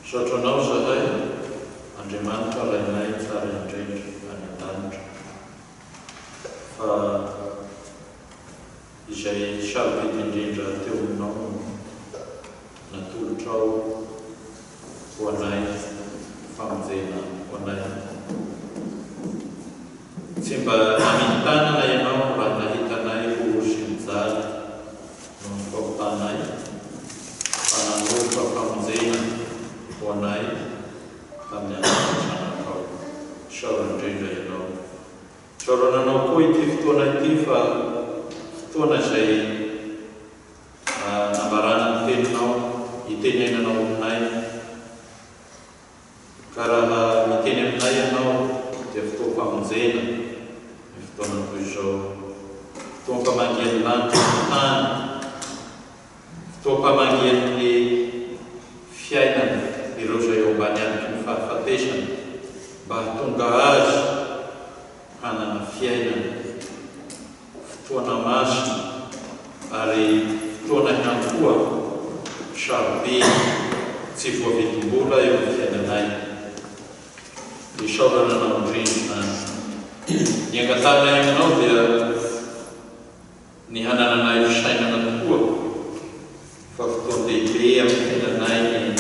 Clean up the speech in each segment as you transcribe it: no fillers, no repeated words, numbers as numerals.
Saotranao zahay, Andriamanitra rainay tsara indrindra any an-danitra. Fa izay sarobidy indrindra teo aminao natolotrao ho anay famonjena ho anay. Tsy mba namintanana ianao raha nahitanay ho sy mijaly no fahotanay, fa nanolotra famonjena ho anay tamin'ny anatranakao. Saora indrindra ianao. Saorananao koa ity fotoana ity fa fotoana izay nambarana ny teninao, itenenanao aminay. Ka raha miteny aminay ianao dia fotoam-pamonjena, ny fotoana toy izao. Fotoam-pamangian'ny lanitra ny tany, fotoam-pamangian'ny fiainana ireo izay eo ambany aniky ny fahafatesana, mba hatonga azy hanana fiainana, fotoana masina ary fotoana ihany koa sarobe tsy voavidim-bola eo amin'ny fiainanay. Isaorananao indrindra ny angatanay aminao dia ny hanananay fisainana tokoa, fa fotoana lehibe amin'ny fiainanay ny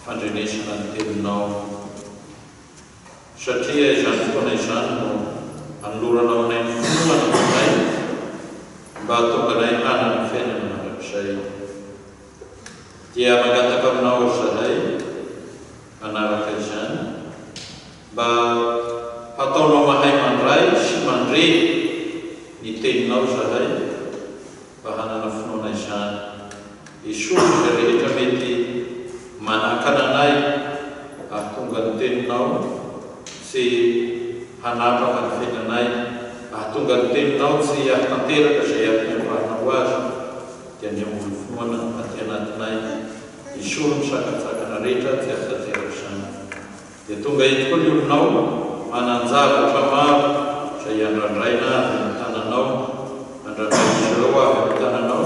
fandrenesana ny teninao. Satria izany fotoana izany no anoloranao anay ny finoana aminay mba hatonga anay hanana fiainana mandrakizay. Dia mangataka aminao zahay manaraka izany mba hataonao mahay mandray sy mandre ny teninao zahay mba hanana finoana izany. Isory izay rehetra mety manakana anay hahatonga ny teninao sy hanapaka ny fiainanay, hahatonga ny teninao tsy hahatanteraka izay ampiavahanao azy, dia ny ambony finoana aty anatinay. Isory misakatsakana rehetra tsy hahatanteraka izany. Dia tonga eto koa ny olonao mananjavatra maro izay handradraina avy amin'ny tananao, handradraina ireo avy amin'ny tananao,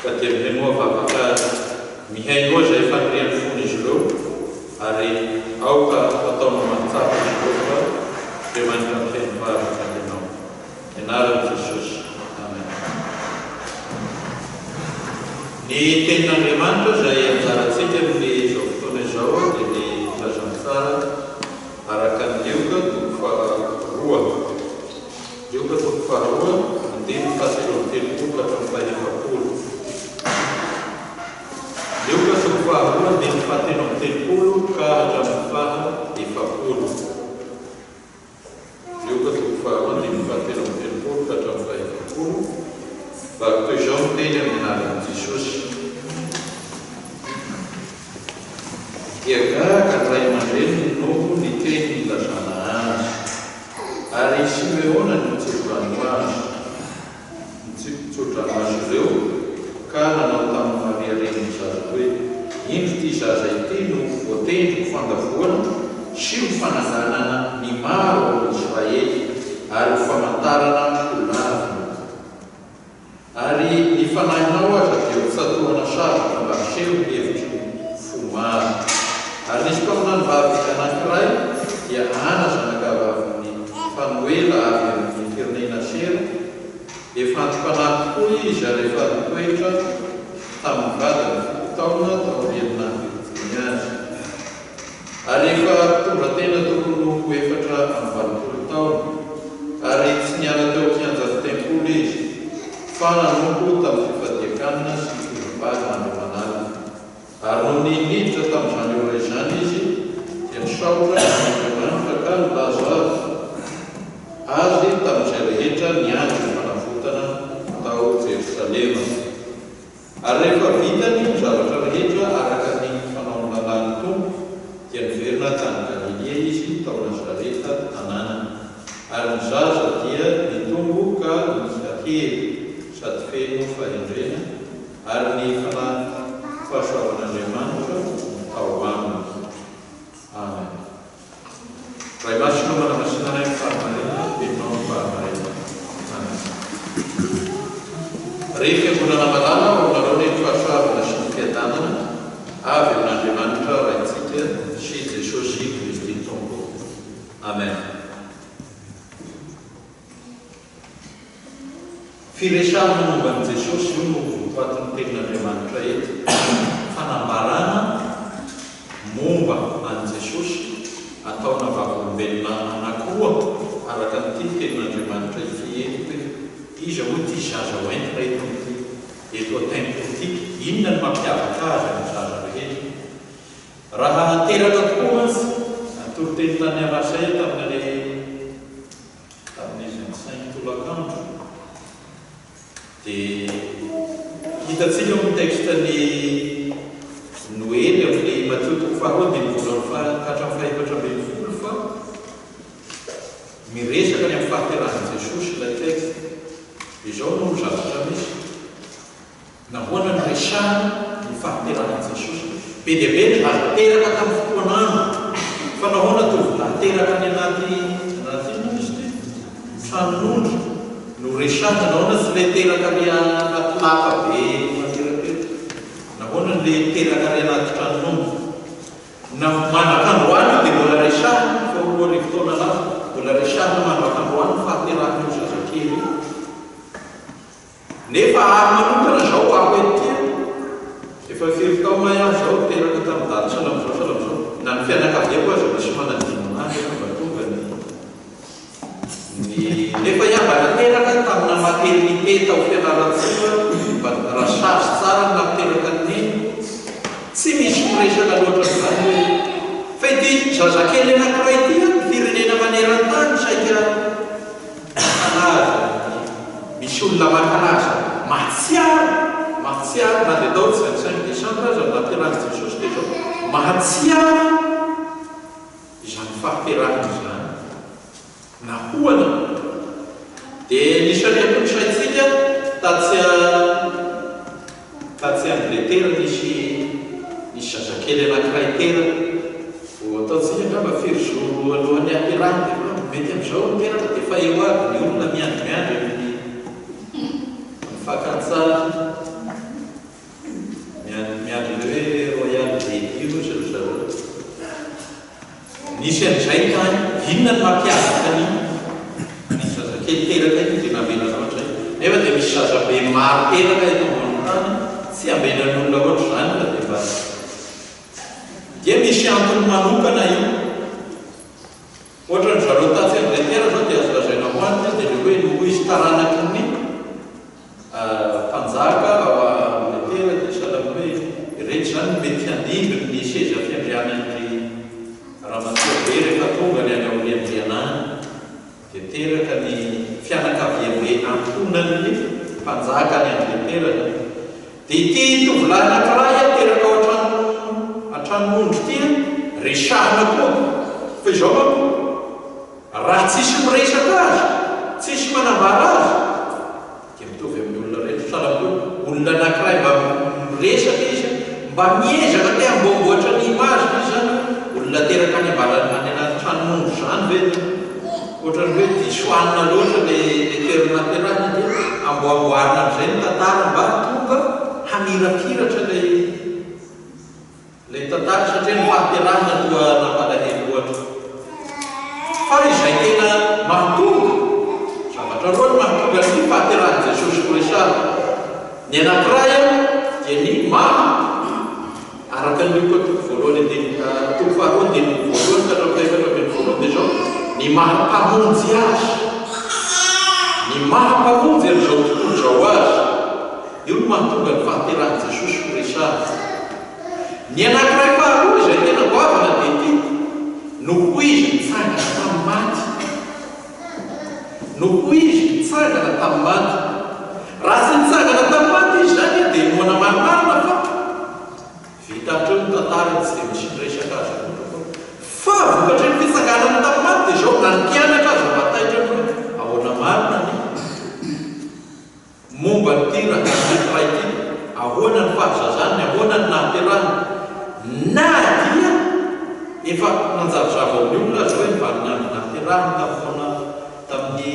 ka dia mihenoa vavaka mihainoa izay fanirian'ny fony izy ireo, ary aoka ataonao mantsapa izy ireo fa dia manitra feno varatra ianao. Ianaran'i Jesosy. Amen. Ny tenin'Andriamanitra izay anjarantsika amin'izao fotoana izao dia ny filazantsara araka ny Lioka toko faharoa. Lioka toko faharoa, andiny fahatelo amby telopolo ka hatramin'ny fahaefapolo. Lioka toko faharoa, andiny fahatelo amby telopolo ka hatramin'ny fahaefapolo. Lioka toko faharoa, andiny fahatelo amby telopolo ka hatramin'ny fahaefapolo. Mba toy izao no teny amin'ny anaran'i Jesosy. Dia gaga ny ray aman-dreny no ny teny ilazana azy, ary Simeona no nitsodrano azy. Nitsodrano azy ireo ka nanao tamin'ny Maria reniny zaza hoe, ino ity zaza ity no voatendry ho fandavoana sy ho fananganana ny maro ao Israely ary ho famantarana ho lavina. Ary ny fanahinao aza dia ho tsatoana sarotra mba hiseho ny hevitry fo maro. Ary nisy mpaminany vavy anankiray dia Ana zanakavaviny Fanuela avy amin'ny firenena Sera. Efa antipanahy tokoa izy ary efa nitoetra tamin'ny vadiny 10 taona tao aorian'ny nampidiny azy. Ary efa tonga tena tokony ho 4 taona, ary tsy niala teo kianjany tempoly izy, fa nanompo tamin'ny fifadiakanina sy fivavahana andro manalina. Ary no niditra tamin'izany ora izany izy dia nisaotra Andriamanitra ka nilaza azy tamin'izay rehetra niandry ny fanavotana tao Jerosalema. Ary rehefa vitany ny zavatra rehetra araka ny fanaony lalàny tompo dia niverina tany Galilea izy tao Nazareta tanànany. Ary ny zaza dia nitombo ka nihahely sady feno fahendrena, ary ny fahasoavan'Andriamanitra tao aminy. Amen. Ray masina manamasinanay ny fahamarina, benao ny fahamarina. Amen. Rehefa fiangonana malala ao nareo ny fahasoavana sy ny fiadanana avy amin'Andriamanitra chez Jesosy Kristy tombo. Amen. Firesahana momba an'i Jesosy io no votoatin'ny tenin'Andriamanitra eto. Fanambarana momba an'i Jesosy ataona vavolombelona anankiroa araka n'ity tenin'Andriamanitra ifieto hoe iza moa ty zaza hoentina eto an-tempo ity. Inona ny mampiavaka azy amin'ny zaza rehetra? Raha teraka tokoa mantsy toroteny tany Rasay tamin'ny 25 tolakandro dia hitantsika amin'ny textany Noely amin'ny Matteo 4 ka hatramin'ny 7 fa miresaka ny amin'ny fahaterahan'i Jesosy ilay texte. Izao no zavatra misy nahoana ny resahana ny fahaterahan'i Jesosy. Be dia be ny zaza teraka tamin'ny fotoan'andro fa nahoana tovolahy teraka ny anaty tranon'ondry no resahana. Nahoana tsy ilay teraka ny anaty lapa be materapetaka, nahoana ilay teraka ny anaty tranon'ondry. Manakandroany dia mbola resahana fa 4 fotoana lava mbola resahana manakandroany fahaterahan'io zazakely io. Nefa ary manokana zao ako etya efa 5 tao may aho zao teraka tamin'ny daty salamzao na ny fianakavia koa aza misy manadinanazy mba tonga ny nefa iambana teraka tamina maternité tao fianaratsika mba rasasy tsara nateraka ny tsy misy miresaka loatra zany hoe fa ity zazakely anankiray ity firenena maneran-tany saika anazy misy olona mankalaza mahatsiaro na dia atao 25 décembre aza naterahany Jesosy dia zao mahatsiaro izany fahaterahany izany nahoana. Dia nisariako ny saitsika tatsy amin'ilay tera nisy zazakely anankiray tera vo ataotsika ngamba firy-zoro alohan'ny aterahany dia mety amin'izao ny teraka dia fa eo aby ny olona miandry fakantsara miandry hoe royal début zareo nisy an'izay tany. Inona ny mampiavaka ny zazakely teraka io dia namenana ohatr'izay. Nefa dia misy zazabe maro teraka eto ambony tany tsy amenan'olona ohatr' izany fa dia mba dia misy antony manokana io. Ohatra ny zareo tatsy amin'ilay tera zao dia azo lazaina hoanitra dia le hoe noho izy taranaky ny mpanjaka ao amin'ilay tera dia sahala hoe rehetra zany mety handinginy ny seza fiandrianan'ny ramatoabe rehefa tonga ny any aorian-drianany dia teraka ny fianakaviabe antonan'ny mpanjaka ny amin'ilay tera. Dia ity tovolahy anankiray teraka ao an-tranon'ondry ity resahana koa fa izao manko raha tsisy miresaka azy tsisy manambara azy dia mitovy amin'ny olona rehetra. Sahala hoe olona anankiray mba miresaka izy mba miezaka te ambomboatra ny imazina izy zany olona teraka any ambalany any anaty tranon'ondry zany ve ohatrany hoe disoanina loatra le toerana terahana dia amboamboarina amin'izay ny tantara mba tonga hamirapiratra lay tantara satria ny fahaterahana toa nampalahelo loatra. Fa izay tena mahatonga zavatra roa ny mahatonga ny fahaterahan'i Jesosy Kristy. Ny anankiray dia ny mama araka ny toko voalohany toko faharoa dia ny voalohany ka hatramin'ny 11 dia zao ny mahampamonjy azy, ny mahampamonjy amin'izao tontolo zao azy. Io no mahatonga ny fahaterahan'i Jesosy Kristy. Ny anankiray faharoa izay tena goavana dia ity noho izy mitsangana tamin'ny maty, noho izy mitsangana tamin'ny maty. Raha tsy mitsangana tamin'ny maty izy zany dia noana marimarina fa vita hatreo ny tantarany tsy dia misy miresaka azy fa vokatra ny fitsanganany tamin'ny maty dia zao na ny mpianatra azy mataitra hoe ahoana marina ny momba ny ty raha ity ahoana ny fahazazany ahoana ny nahaterahany na dia efa nanjavozavo amin'ny olona azy hoe mba nahaterahany tamin'ny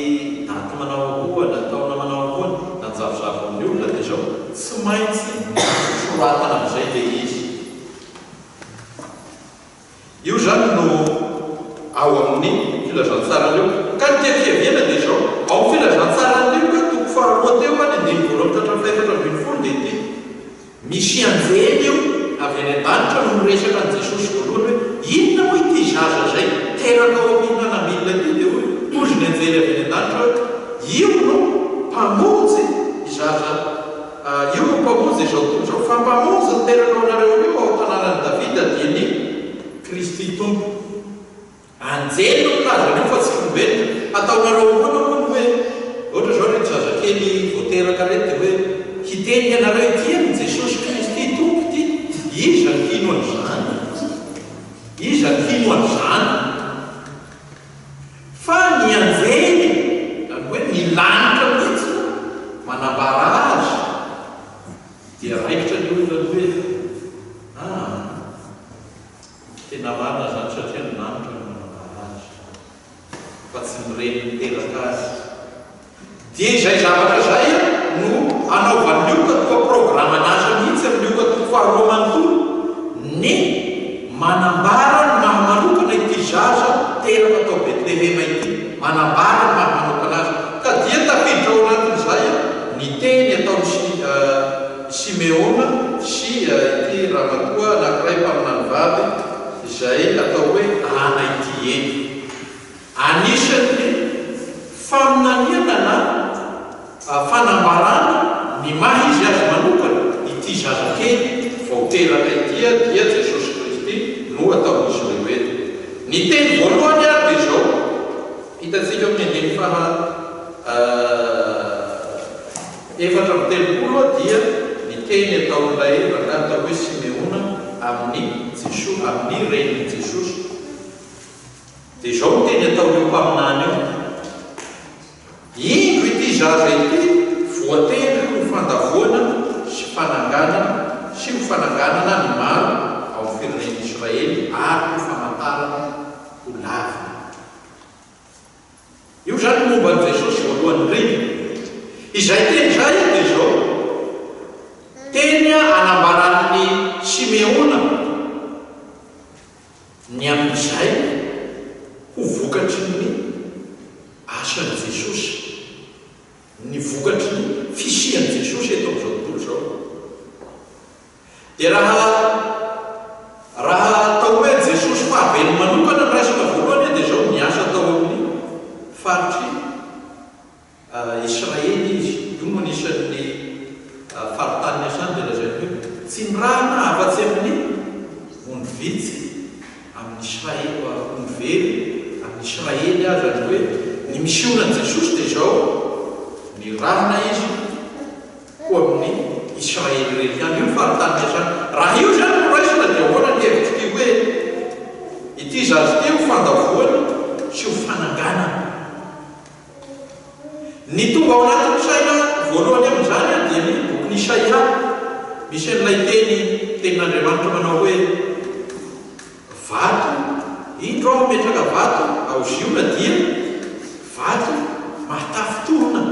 daty manao ahoana taona manao ahoana nanjavozavo amin'ny olona dia zao tsy maintsy soratana amin'izay dia izy. filazantsarandreo ka ny tiafiaviana dia zao ao filazantsarandreo ka toko faharoateo ka ny andinivolo amin'ny tatrafaefatra ambin'ny folo dia ty misy anjely io avy any an-danitra no miresaka an' Jesosy voalohany hoe inona moa ity zaza zay teraka ao amin'nana milina ity dia hoe tozy ny anjely avy any an-danitra hoe io no mpamonjy izaza io no mpamonjy izao tontolo zao fa mpamonjy ny teraka ao anareo io ao tanànan'i Davida dia ny Kristy tompo anjely no milazana io fa tsy olombelona ataonareo moana moa hoe ohatra zao rety zazakely voateraka rety dia hoe hiteny ianareo ity ny Jesosy Kristy tompo ity iza ny hino an'izany iza ny hino an'izany fa ny anjely zany hoe ny lanitra mihitsy manambara azy dia raikitra ny olona hoe tena marina zany satria ny lanitra no manambara azy fa tsy mireny miteraka azy dia izay zavatra zay no anaovan'io ka toa programa anazy mihitsy amin'io ka toa faharoa manontolo ny manambara ny mahamanokana ity zaza teraka atao Betlehema ity manambara ny mahamanokana azy ka dia tafiditra ao anatin'izay ny teny ataony Simeona sy ity ramatoa anankiray mpaminany vavy izay atao hoe ana ity eny anisan'ny faminaniana na fanambarana ny maha izy azy manokana ity zazakely vao teraka itya dia Jesosy Kristy no ataon'izy ireo eto ny teny voalohany ary dia zao hitantsika amin'ny andiny faha efatra amin'ny telopolo dia ny teny ataon'ilay rangahy atao hoe Simeona amin'ny Jesosy amin'ny reniny Jesosy dia zao ny teny ataon'io mpaminany io indro ity zaza ity voatendry ho fandavoana sy fananganana ny maro ao amin'ny fireneny Israely ary ho famantarana ho lavina io zany momba n' Jesosy voalohany riny izay teny zay dia zao teny anambaran'ny Simeona ny amin'izay ho vokatry ny asan'i Jesosy ny vokatry ny fisian'i Jesosy eto amin'izao tontolo zao dia raha atao hoe Jesosy fahaveny manokana ny raisina voalohany dia zao ny asa atao amin'ny faritry Israely izy io no anisan'ny faritany asany dia lazany hoe tsy ny raha na afa-tsy amin'ny ondry vitsy amin'ny Israely ondry very amin'ny Israely azy zany hoe ny misionan'i Jesosy dia zao ny rahana izy ho amin'ny Israely rehetra ihany io faritany asany raha io zany no raisina dia ahoana ny hevitry ty hoe ity zazy ty ho fandavoana sy ho fananganana ny tonga ao anatin'ny saina voalohany amin'izany dia ny boky Isaia misy an'ilay tenin'Andriamanitra manao hoe vato indro aho metraka vato ao ziona dia vato mahatafitohona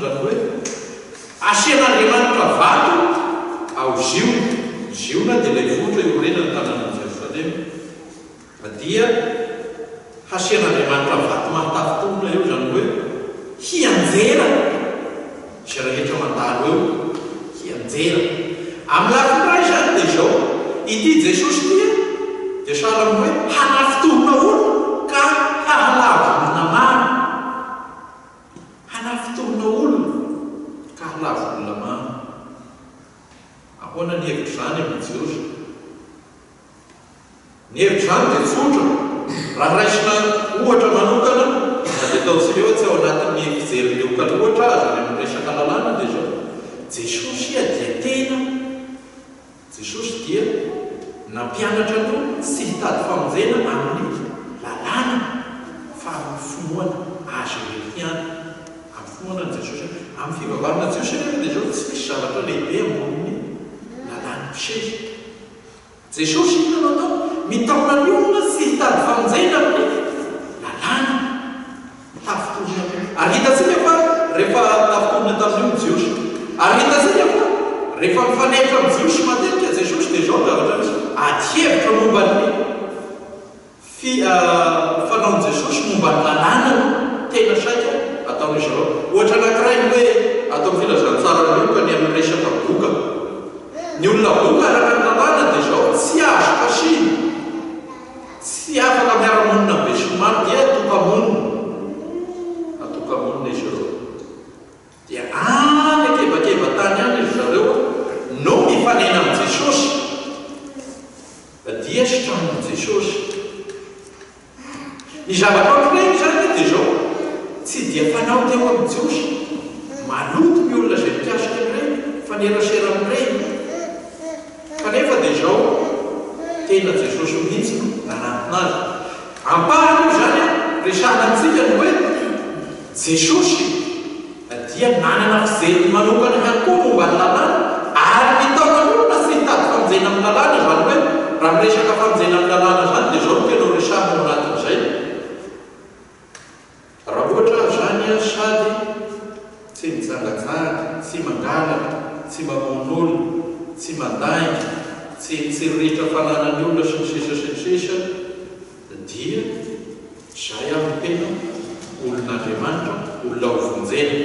zany hoe asian'Andriamanitra vato ao ziona dia ilay votra iorena ny tanànan'i Jerosalema dia hasian'Andriamanitra vato mahatafitohona eo zany hoe hianjera izay rehetra mandalo eo hianjera amin'ny lafiny zany dia zao ity Jesosy tia dia sahala amin'ny hoe hanafitohona olona ka hahalavona maro hanafitohona olona ka hahalavona maro ahoana ny hevitry zany amin'ny Jesosy ny hevitry zany dia tsotra raha raisina ohatra manokana dia ataontsika hoe tsy ao anatin'ny fijeriny ohatra azy amin'ny resaka lalàna dia zao Jesosy dia tena Jesosy dia nampianatra no tsy hitady famonjena amin'ny lalàna fa amin'ny finoana azy rehetra amin'ny finoana ny Jesosy amin'ny fivavahana Jesosy rehetra dia zao tsy misy zavatra lehibe amboniny lalàna piseza Jesosy inona atao mitaona ny olona tsy hitady famonjena amin'ny lalàna tafitohina ary hitantsika fa rehefa tafitohina tamin'io Jesosy ary hitantsika fa rehefa mifanehitra amin'ny Jesosy matetika Jesosy dia zao zavatra misy ady hevitra momba ny fanaon Jesosy momba ny lalàna tena saika ataon'izy ireo. Ohatra anankiray ny hoe atao amin'ny filazantsara nioka ny amin'ny resaka boka. Ny olona boka araka ny lalàna dia izao tsy azo pasiny, tsy afaka miara-monina be sy maro dia atokamonina izy ireo. Dia any akebakeba tany any izy zareo no mifanena amin'ny Jesosy dia sitramon'i Jesosy. Ny zavatra ohatr'ireny zany dia izao tsy dia fanao teo amin'ny Jesosy, maloto ny olona izay mikasika amin'ireny, fanerasera amin'ireny. Kanefa dia izao tena Jesosy mihitsy no nanantona azy. Ampahany io zany resahana antsika ny hoe Jesosy dia nanana fijely manokana ihany koa momba ny lalàna ary nitaona olona tsy hitady famonjena amin'ny lalàna zany hoe raha miresaka famonjena amin'ny lalàna zany dia izao no tena resahana ao anatin'izay. Raha ohatra zany sady tsy mitsangatsanga, tsy mangalaka, tsy mamono olona, tsy mandainga, tsy riritra fananany olona sy ny sisa sy ny sisa, dia zay amin'ny tena olon'Andriamanitra, olona hovonjena.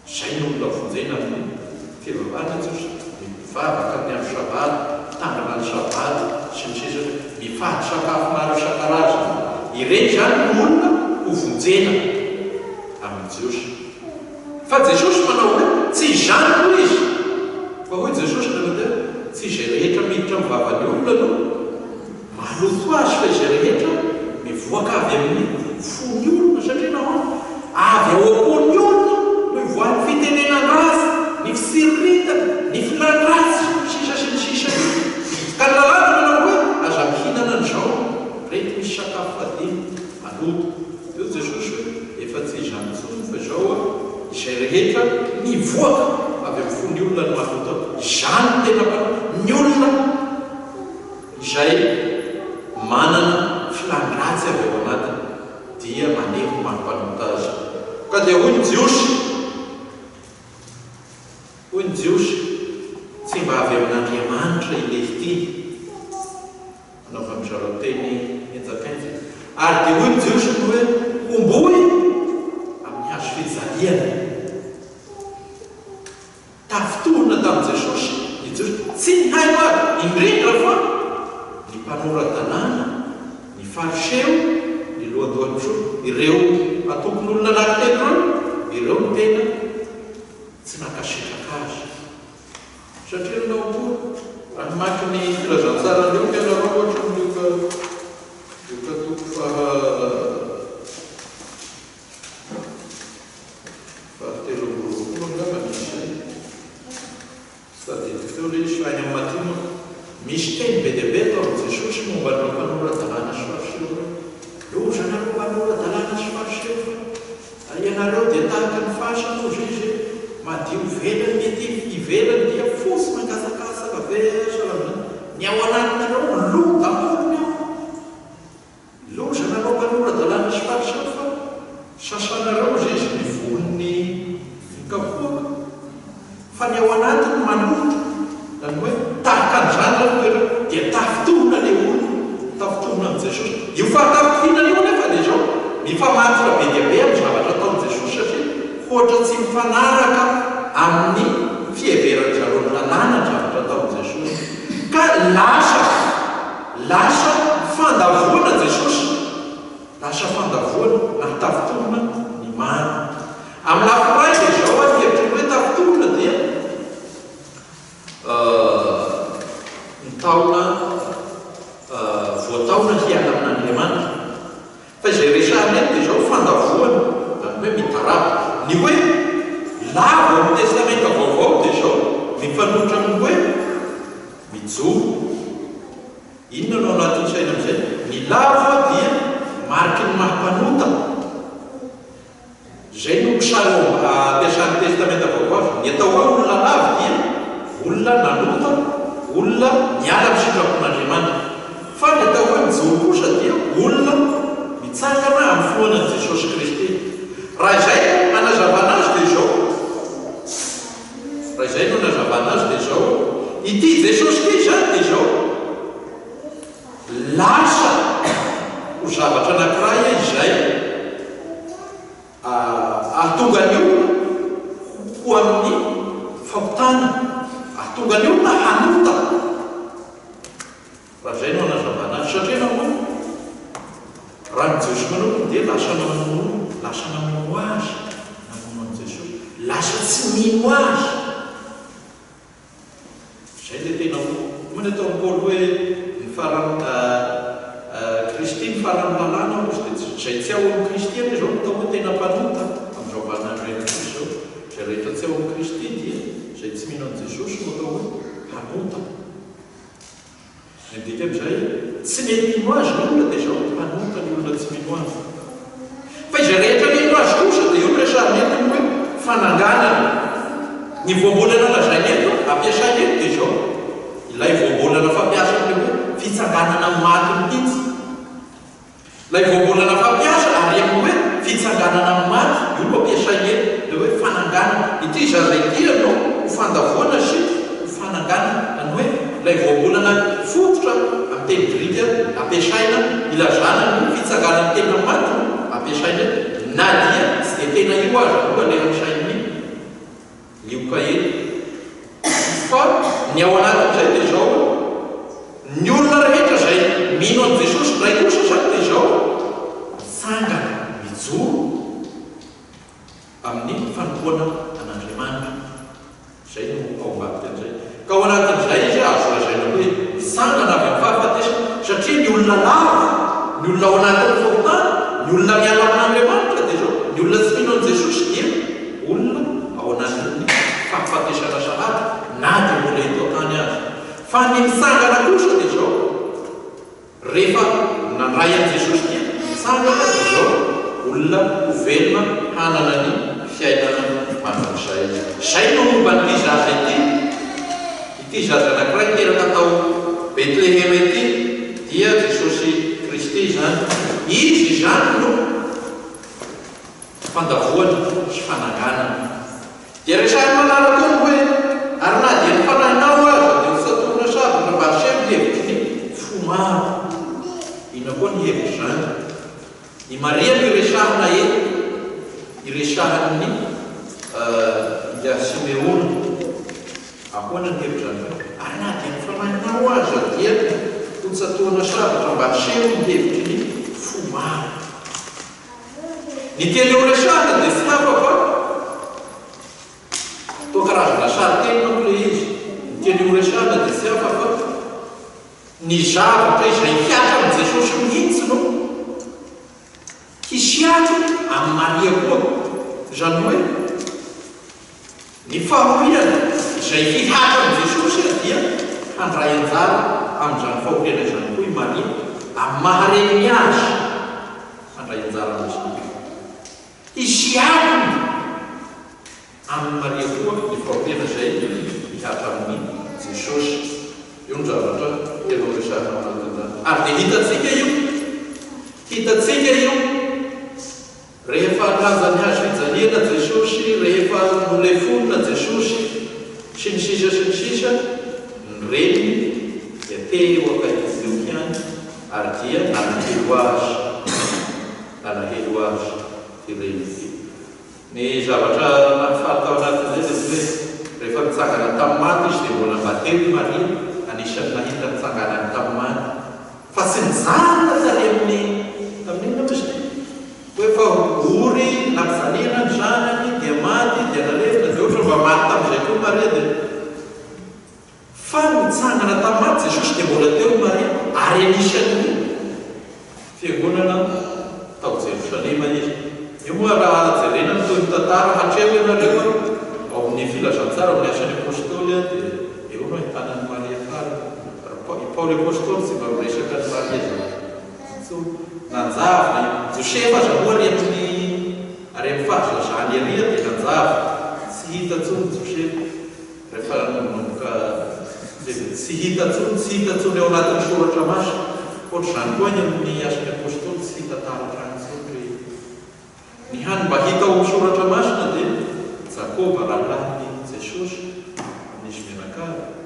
Zay ny olona hovonjena amin'ny fivavahana Jesosy, mivavaka ny amin'ny sabata, tandrina ny sabata sy ny sisa, mifady sakafo maro isan-karazany. Ireny zany ny olona hovonjena amin'ny Jesosy. Fa Jesosy manao hoe tsy izany koa izy, fa hoe Jesosy nanao tsy izay rehetra miditra mivavany olona no maloto azy, fa izay rehetra mivoaka avy amin'ny fony olona, satria nao avy ao am-pony olona no ivoan'ny fitenenan-dratsy, ny fisiritana, ny filan-dratsy, sisa sy ny sisa. Ka ny lalàna manao hoe aza mihinana an'izao, rety misy sakafo fadiny maloto. Eo Jesosy hoe efa tsy izany intsony fa izao izay rehetra mivoaka avy amin'ny fony olona no maloto. Izany tena ny olona izay manana filan-dratsy avy ao anatiny dia maneho mampanota azy. Ka dia hoy ny Jiosy tsy mba avy amin'Andriamanitra ilehity, anaova amin'izareo teny enjakainja. Ary dia hoy ny Jiosy hoe omboy amin'ny hazo fijaliana. Tafitohina tamin'i Jesosy ny Jiosy, tsy ny hay maro indrindra fa ny mpanora-tanàna, ny fariseo, ny lohandohan'Isoro, ireo atokon'olona anankitelo ireo no tena tsy nakasitraka azy. Satria nanao koa raha maky ny filazantsara reo ianareo ohatra ny toko fahatelo amby roapolo angamba nisy sady teo le izy fa any amin'ny Matio misy teny be dia be atao amin'i Jesosy momba ny mpanora-dalàna sy fariseo. Loza nareo mpanora-dalàna sy fariseo fa ianareo dia tahaka ny fasana ozy izy madio velany, mety ivelany dia fosy mangasakasaka vesalamina. Ny ao anatinareo loda molony ao. Loza nareo mpanora-dalàna sy fariseo fa sasanareo izy izy ny volony fikapoaka. Fa ny ao anatiny maloto, zany hoe tahaka an'izany nareo dia tafitohina ilay olona, tafitohina amin'i Jesosy. Io fahatafitohina io anefa dia izao mifamatotra be dia be amin'ny zavatra ataon'i Jesosy satria ohatra tsy mifanaraka amin'ny fieveran'ny zareo ny lalàna ny zavatra ataon'i Jesosy. Ka lasa fandavoana Jesosy, lasa fandavoana ary tafitohina ny maro. Amin'ny lafiray dia izao hevitra hoe tafitohina dia ny taona voataona hiala amin'Andriamanitra. Fa izay resahana eto dia izao fandavoana, zany hoe mitarapa. Ny hoe lavo amin'ny testamenta vaovao dia izao mifanohitra amin'ny hoe mijoro. Inona no anatin'ny saina amin'izay? Ny lavo dia mariky ny mahampanota. Zay no misalo ampiasan'ny testamenta vaovao. Ny atao hoe olona lavo dia olona nanota, olona miala amin'ny sitrapon'Andriamanitra. Fa ny atao hoe mijoro kosa dia olona mitsangana amin'ny filohanan'i Jesosy Kristy. Raha izay anazavana azy dia izao. Raha izay no anazavana azy dia izao. Ity Jesosy ity zany dia izao. lasa ho zavatra anankiray izay ahatonga ny olona ho amin'ny fampitana, ahatonga ny olona hanota. Raha izay no anazavana azy satria namono raha ny Jesosy manokana dia lasa namono azy, namono an'i Jesosy, lasa tsy mino azy. Izay dia tena moa atao amin'ny Paoly hoe ny farany Kristy ny farany lalàna izay tsy ao amin'ny Kristy any izao atao hoe tena mpanota amin'izao vaninandro rehetra izao. Izay rehetra tsy ao amin'ny Kristy dia izay tsy mino an'i Jesosy no atao hoe mpanota. Midika amin'izay tsy mety mino azy ny olona dia izao mpanota ny olona tsy mino azy. Fa izay rehetra mino azy kosa dia io resahana entiny hoe fananganana. Ny voambolana lazainy eto ampiasainy eto dia izao ilay voambolana fampiasa ny hoe fitsanganana maty mihitsy. Ilay voambolana fampiasa ary amin'ny hoe fitsanganana maty io no ampiasainy eto dia hoe fananganana. Ity zaza ity ianao ho fandavoana sy ho fananganana ny hoe ilay voambolana fototra amin'ny teny grika ampiasaina ilazana ny fitsanganana tena maty ampiasaina na dia tsy dia tena io azy koa ilay ampiasainy ioka eny. Fa ny ao anatin'izay dia izao ny olona rehetra izay mino an'i Jesosy ray kosa zany dia izao mitsangana mijoro amin'ny fanompoana an'Andriamanitra. Izay no ao ambadika an'izay. Ka ao anatin'izay izy azo lazaina hoe mitsangana avy amin'ny fahafatesana satria ny olona lava, ny olona ao anatin'ny fahotana, ny olona miala amin'Andriamanitra dia izao ny olona tsy mino an'i Jesosy dia olona ao anatin'ny fahafatesana sahady na dia mbola eto tany azy. Fa ny mitsangana kosa dia izao rehefa nandray an'i Jesosy dia mitsangana dia izao olona ho velona hanana ny fiainana mandrakizay. Izay no momba n'ity zaza ity zaza anankiray teraka tao Betlehema ity dia Jesosy Kristy zany. Izy zany no fandavoana sy fananganana. Dia resahany manaraka ny hoe ary na dia ny fanahinao azy dia misatorana sabatra mba seho ny hevitry ny fo maro. Ina koa ny hevitry zany? I Maria no iresahana eto, iresahany Simeona. Ahoana ny hevitry zany? Ary na dia ny fanahinao azy dia misatorana sabatra mba seho ny hevitry ny fo maro. Ny teny eo resahana dia tsy hafa fa toa karazana sariteny manko ilay izy. Ny teny eo resahana dia tsy hafa fa ny zavatra izay hiatra amin'i Jesosy mihitsy no hisiatra amin'ny Maria koa. Izany hoe ny fahoriana izay hiatra amin'i Jesosy dia handray anjara amin'izany fahoriana izany koa i Maria amin'ny mahareniny azy handray anjara amin'izy. Hisiatra amin'ny Maria koa ny fahoriana izay hiatra amin'ny Jesosy. Io ny zavatra tena resahana anatin'izany. Ary dia hitatsika io rehefa laza ny hazo fijaliana Jesosy, rehefa nolefonina Jesosy sy ny sisa sy ny sisa, ny reniny dia teo akaikio ihany ary dia nalahelo azy ty reniny. Ny zavatra nahafatao anatin'izay dia hoe rehefa mitsangana tamin'ny maty izy dia mbola mbatelo i Maria, anisan'ny nahita mitsanganany tamin'ny maty. Fa tsy nijanona tary tamin'inona izy hoe fa ory nampifaliana ny zanany dia maty dia nalefina dia ohatra mba maty tamin'izay koa Maria dia fa mitsangana tamin'ny maty Jesosy dia mbola teo Maria ary anisan'ny fiangonana tao Jerosalema izy. Io moa raha jerena ny toy tantara hatreo ianareo ao amin'ny filazantsara amin'ny asan'ny apôstôly dia eo no ahitanany Maria farany. I Paoly apôstôly tsy mba miresaka ny Maria zany. Nanjava Josefa aza moa ary amin'ny fahazazany aria dia nanjava tsy hita tsony Josefa rehefa nanomboka tsy hita tsony ao anatin'ny soratra masina. Ohatr'izany koa ny amin'ny asan'ny apôstôly tsy hita taratrany tsony. Ny hany mba hita ao soratra masina dia Jakoba rahalahin'i Jesosy amin'izy menakary.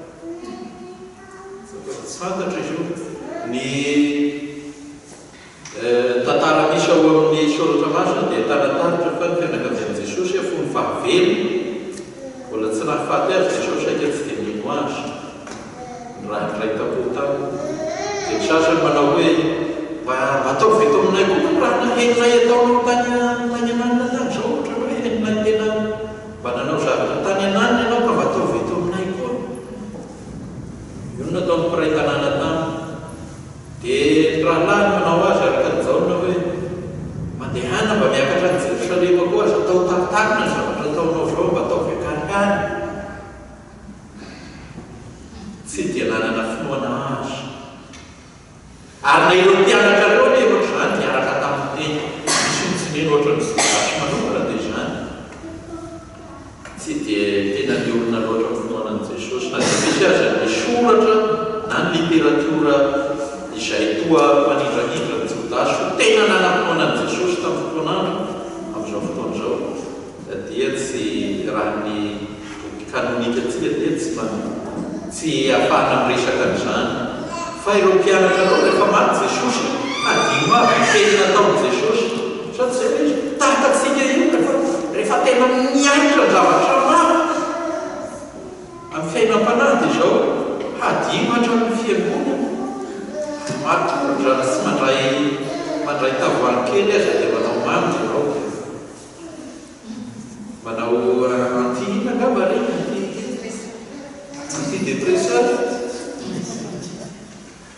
Tsy fantatra izy io. Ny velo, mbola tsy nahafaty azy dia sao saika tsy dia mino azy. Raha iray tapotao. Dia sasany manao hoe mba atao veto aminay koa raha nahenonay ataonao tany ananina tany zao ohatra hoe henonay tena mba nanao zavatra tany ananina ianao ka mba atao veto aminay koa. Io no nataon'ny mpiray tanàna tany. Dia rahalahy manao azy araka an'izaona hoe mandehana mba miakatra ny Jerosalema koa azy atao takitakina ny zavatra ataonao zao mba atao vekarikary. Tsy dia nanana finoana azy. Ary na ireo mpianatra reo le ohatr'izany miaraka tamin'ny teny misy mitsinena ohatra ny zasy manombana dia izany. Tsy dia tena ny olona loatra ny finoanan'i Jesosy na dia misy azy ny soratra na ny literatiora izay toa manindrahindra ny Jodasy ho tena nanam-pinoanan'i Jesosy tamin'ny fotoanandro amin'izao fotoana izao dia tsy raha ny boky kanonika dia tsy ahafahana miresaka an'izany. Fa ireo mpianatra reo rehefa maty Jesosy adino avy ny teny nataon'i Jesosy sady zay hoe tahakatsika io rehefa tena mianatra ny zavatra maro amin'ny fiainam-panahdy izao adino hatramin'ny fiangonana. Matoritra tsy mandray tavoaly kely aza dia manao mamy ianao manao anti-ina angamba reny anti-dépresseur.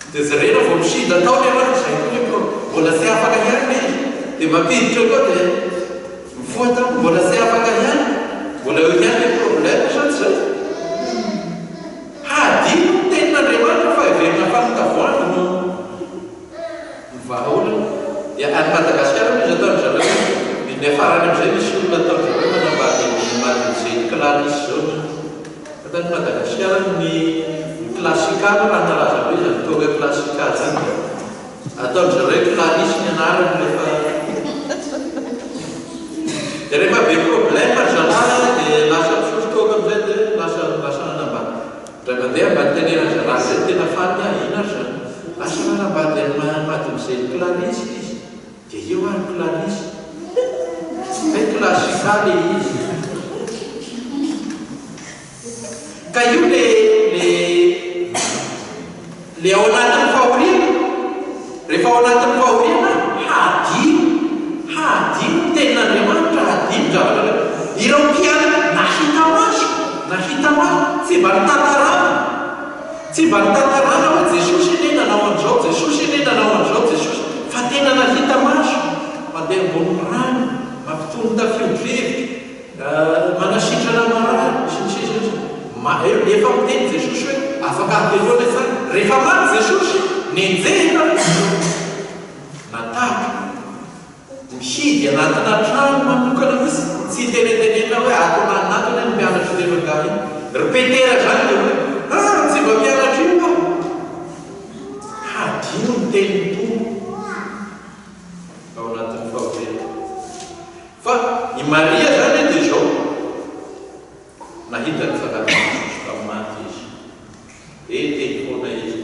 Dia zay rena vao misida tao le raha izay koa mbola tsy afaka ihany izy dia mampiditra koa dia mifoha tao mbola tsy afaka ihany mbola eo ihany le problème sady zay hadino ny tenin'Andriamanitra fa iverina fanotavoany no vahaolana. Dia any Madagasikara izy ataony zareo ny afarany amin'izay misy olona ataony zareo manambady izay clarisy zao atany Madagasikara ny klassikala raha nalaza be izy tonga klassikala zany ataony zareo clarisy ny anarany rehefa dia rehefa be problème zalahy dia lasa misosotoka amin'izay dia lasa nanambady dra mandeha mba nitenena zalahy zay tena fany ina zany lasa nanambady mady amin'izay clarisy izy dia eo any clarisy hay klassikala izy ka io le ao anatin'ny fahoriana rehefa ao anatin'ny fahoriana hadino tenin'Andriamanitra hadino zavatra ireo mpianatra nahita maso tsy mba nitantarana hoe Jesosy ine nanao an'izao Jesosy ine nanao an'izao Jesosy fa tena nahita maso mandeha ambony rano mampitony tafio-drivotra manasitrana marary efa miteny Jesosy hoe afaka ampeloana izany rehefa maty Jesosy nenjehina nataka mihidy anatina trano manokana misy tsy tenetenena hoe ato nanatona ny mianatra levangany repetera zany le hoe tsy mba mianatra io aho hadino ny tenin'ny tompo ao anatin'ny fahoriana. Fa i Maria zany dia zao nahita ny fanahy maty izy teny foana izy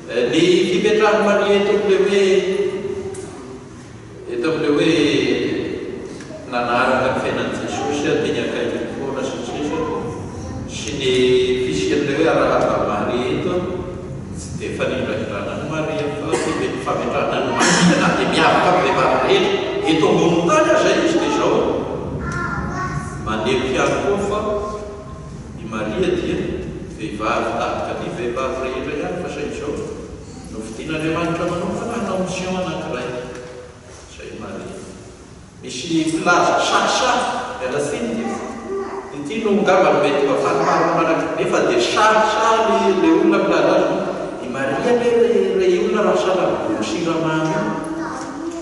ny fipetrahan'ny Maria eto amin'le hoe nanaraka ny fiainan'i Jesosy teny akaikiny foana sisisa sy ny fisian'le hoe arahaba Maria eto tsy dia fanindrahindrana ny Maria fa fametrahana ny Maria na dia miavaka amin'le vavy rehetra eto ambony tany azay izy dia zao maneho ihany koa fa Maria dia vehivavy tahaka ny vehivavy rehetra ihany fa zay zao no fidian'Andriamanitra manokana hanao mission anankiray zay Maria. Misy filaza sarisary mialatsiny ity no ngamba no mety mafanomaro manaka nefa dia sarisary le olona milaza azy i Maria le olona raha sala golo siramamy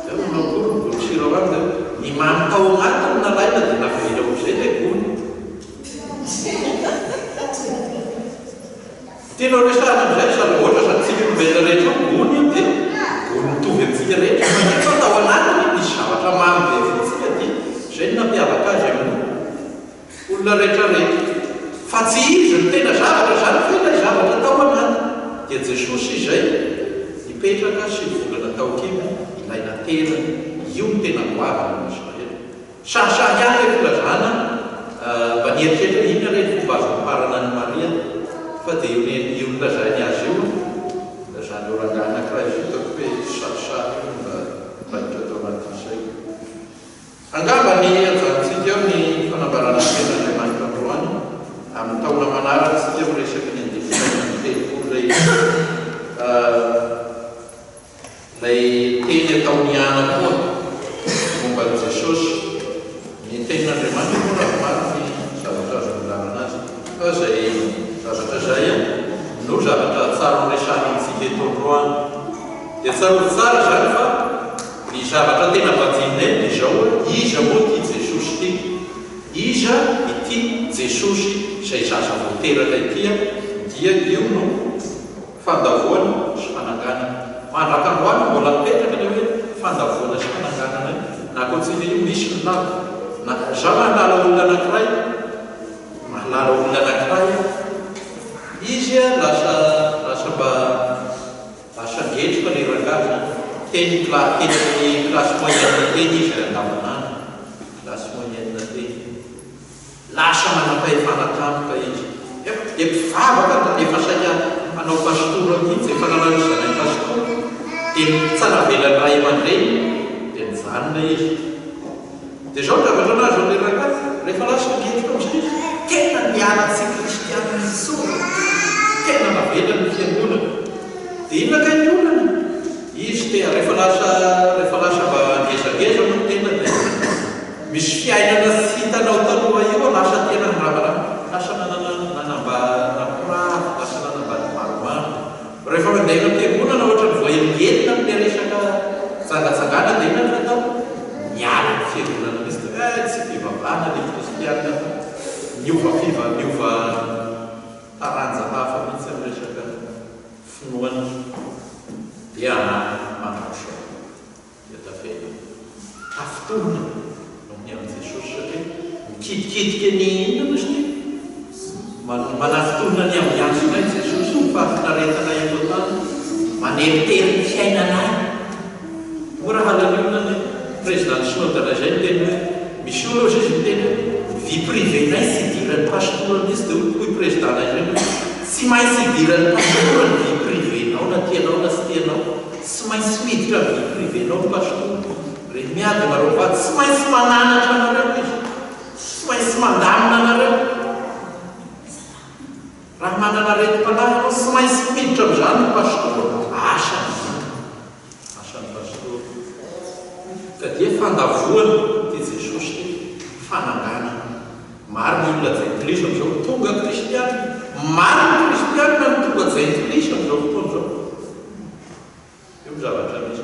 zay manao golo siramamy ny mamy tao agnatiny nalaina dia navela am'izay le golo tena resahana amin'izay sady ohatra sady tsika olombelona rehetra gony io dia gony mitovy amintsika rehetra fa nefa tao anatiny misy zavatra mamy be amintsika dia zay no nampiavaka azy amin'ny olona rehetrarehetra fa tsy izy ny tena zavatra zany fa ilay zavatra tao anatiny dia Jesosy izay nipetraka sy volana tao kely ilaina tena io no tena goavana Israely. Sarisary ihany le filazana mieritreritra iny rehetra fomba azo amparana ny Maria fa dia io nilazany azy io lazany eo rangahy anankiray hitako hoe sarosaty io mba raitra atao anatin'izay. Angamba ny ajantsika eo ny fanambarana ten'Andriamanitra androany amin'ny taona manaratsika miresaky ny andefinaina ny telopolo lay teny ataony ana koa momba ny Jesosy. Ny tenin'Andriamanitra moa raha maro ny zavatra azo milarana azy fa zay zavatra zay no zavatra tsara resahana amintsika eto androany dia tsara tsara zany fa ny zavatra tena vajinay izao iza moa ity Jesosy ity, iza ity Jesosy izay zaza voateraka ity dia io no fandavoana sy fananganana. Mandraka androany mbola mipetraka ilay hoe fandavoana sy fananganana na koatsiny io misy ny lava na zaho mahalala olona anankiray izy lasa ngetroka ilay rangahy teny klasy moyenne teny izy andavanandro klasy moyenne teny lasa manam-pahefana tampoka izy mpivavaka efa saika manao pastora mihitsy efa nalanisana pastora dia tsanavelany ray aman-dreny dia mijanona izy dia zao zavatra anazy ao ilay rangahy rehefa lasa ngetroka amin'izay izy tena miala-tsy kristiana misona tena navelany fiangonana dia inona ka ny olana izy dia rehefa lasa mba ngezangeza moa tena dia misy fiainana tsy hitanao taloha io lasa tena miravana lasa nanambady lasa nanambady maromaro rehefa mandeha am-piangonana ohatra ny voaengelina amin'ilay resaka tsangatsangana dia inona fatao miala ny fiangonana misy tsy fivavahana ny kristiana miova taranja hafa mihitsy amin'ny resaka finoana dia manao dia tafela tafitonina no ny amin'ny Jesosy satria mikidikidiky ny inona izy manafitonina ny amin'ny anjonay Jesosy mifafinaretana eto tany maneritery ny fiainanay moa raha halaniona ny président synodana zay miteny hoe misy olo izy miteny hoe vie privénay tsy idiran'ny pastorany izy dia hoy présidentnay zay tsy maintsy idiran'ny pastorany vie privénao na tianao na tsy tianao tsy maintsy miditra vie privénao ny pastor re miady mareo fa tsy maintsy mananatra anareo izy tsy maintsy mandamina anareo raha manana retim-panahy anao tsy maintsy miditra amin'izany ny pastor asany pastor ka dia fandavoana ty Jesosy ty fanangana maro ny olona jaintilisa amin'izao tonga kristiana maro ny kristiana ny tonga jaintilisa amin'izao fotoana izao io zavatra misy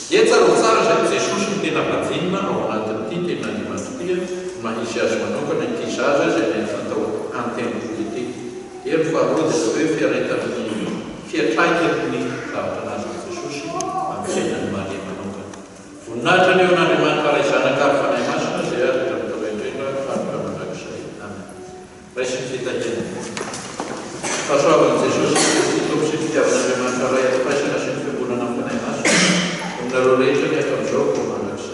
dia tsara zay Jesosy ny tena vajinina ao anatin'ity tena Andriamanitra mahisy azy manokana ity zaza zay fatao antenpolitik dia ny faharoa dia zao hoe fiaretan'ny fiatraiky amin'ny zavatra anazy Jesosy amin'ny fiainan'ny Maria manokana voninahitra ny eo an'Andriamanitra ray zanaka ary fanahy masina zay azy mitao indrindra famoka mandrakizay amen. Raisy ny fitahina fahasoavan'i Jesosy tompy sy fitiavan'Andriamanitra ray aty-paisana sy ny fiangonana amin'ny fanahy masina aminareo rehetra ny ato amin'izao mandrakizay.